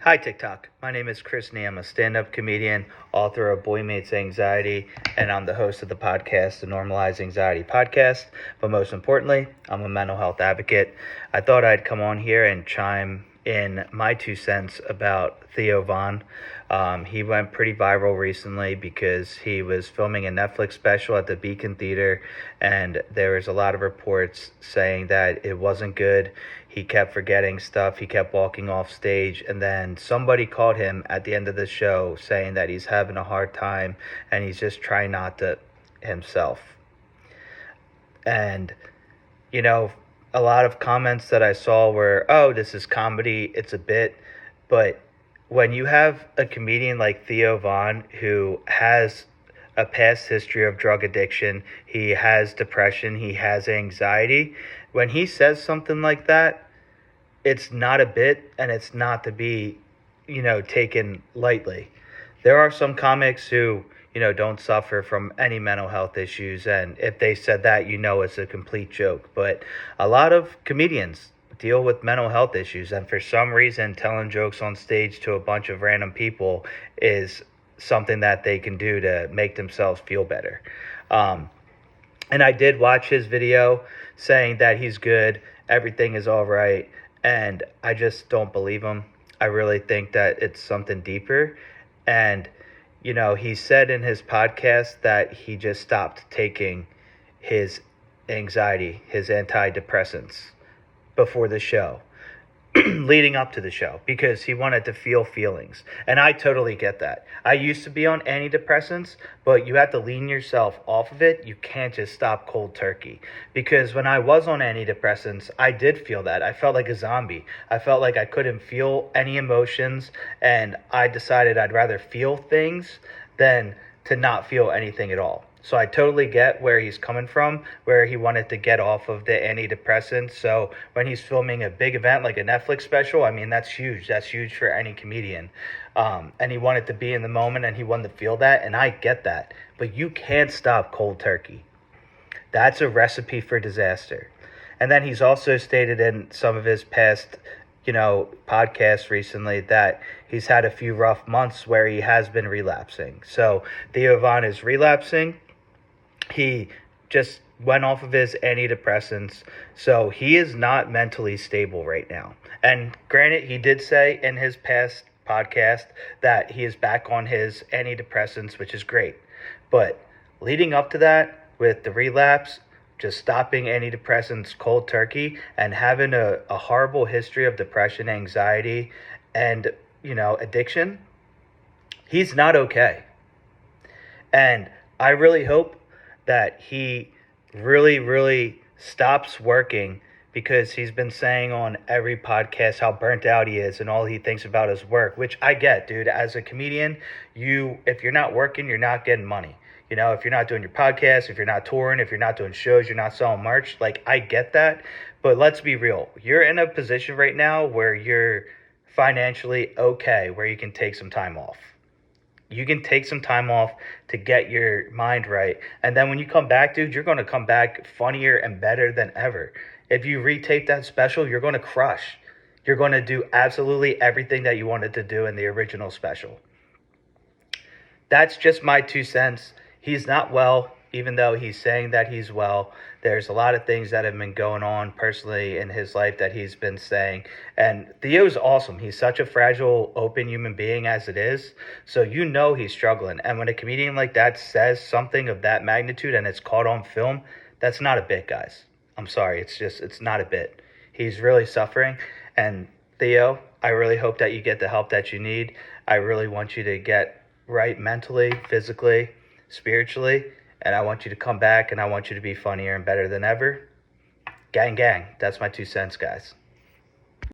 Hi, TikTok. My name is Chris Nee. I'm a stand-up comedian, author of Boy Meets Anxiety, and I'm the host of the podcast, the Normalize Anxiety Podcast. But most importantly, I'm a mental health advocate. I thought I'd come on here and chime in my 2 cents about Theo Von. He went pretty viral recently because he was filming a Netflix special at the Beacon Theater, and there was a lot of reports saying that it wasn't good. He kept forgetting stuff. He kept walking off stage, and then somebody called him at the end of the show saying that he's having a hard time and he's just trying not to himself. And, you know, a lot of comments that I saw were, oh, this is comedy, it's a bit. But when you have a comedian like Theo Von who has a past history of drug addiction, he has depression, he has anxiety, when he says something like that, it's not a bit and it's not to be, taken lightly. There are some comics who, don't suffer from any mental health issues, and if they said that, it's a complete joke. But a lot of comedians deal with mental health issues, and for some reason, telling jokes on stage to a bunch of random people is something that they can do to make themselves feel better. And I did watch his video saying that he's good, everything is all right, and I just don't believe him. I really think that it's something deeper. And, he said in his podcast that he just stopped taking his anxiety, his antidepressants before the show. Leading up to the show, because he wanted to feel feelings. And I totally get that. I used to be on antidepressants, but you have to lean yourself off of it. You can't just stop cold turkey. Because when I was on antidepressants, I did feel that. I felt like a zombie. I felt like I couldn't feel any emotions, and I decided I'd rather feel things than to not feel anything at all. So I totally get where he's coming from, where he wanted to get off of the antidepressants. So when he's filming a big event like a Netflix special, I mean, that's huge. That's huge for any comedian. And he wanted to be in the moment and he wanted to feel that. And I get that. But you can't stop cold turkey. That's a recipe for disaster. And then he's also stated in some of his past podcasts recently that he's had a few rough months where he has been relapsing. So Theo Von is relapsing. He just went off of his antidepressants, so he is not mentally stable right now. And granted, he did say in his past podcast that he is back on his antidepressants, which is great. But leading up to that, with the relapse, just stopping antidepressants cold turkey, and having a horrible history of depression, anxiety, and, addiction, he's not okay. And I really hope that he really, really stops working, because he's been saying on every podcast how burnt out he is and all he thinks about is work, which I get, dude. As a comedian, if you're not working, you're not getting money. If you're not doing your podcast, if you're not touring, if you're not doing shows, you're not selling merch, I get that. But let's be real. You're in a position right now where you're financially okay, where you can take some time off. You can take some time off to get your mind right. And then when you come back, dude, you're going to come back funnier and better than ever. If you retape that special, you're going to crush. You're going to do absolutely everything that you wanted to do in the original special. That's just my 2 cents. He's not well, even though he's saying that he's well. There's a lot of things that have been going on personally in his life that he's been saying. And Theo's awesome. He's such a fragile, open human being as it is. So he's struggling. And when a comedian like that says something of that magnitude and it's caught on film, that's not a bit, guys. I'm sorry. It's not a bit. He's really suffering. And Theo, I really hope that you get the help that you need. I really want you to get right mentally, physically, spiritually, and I want you to come back, and I want you to be funnier and better than ever. Gang, gang. That's my 2 cents, guys.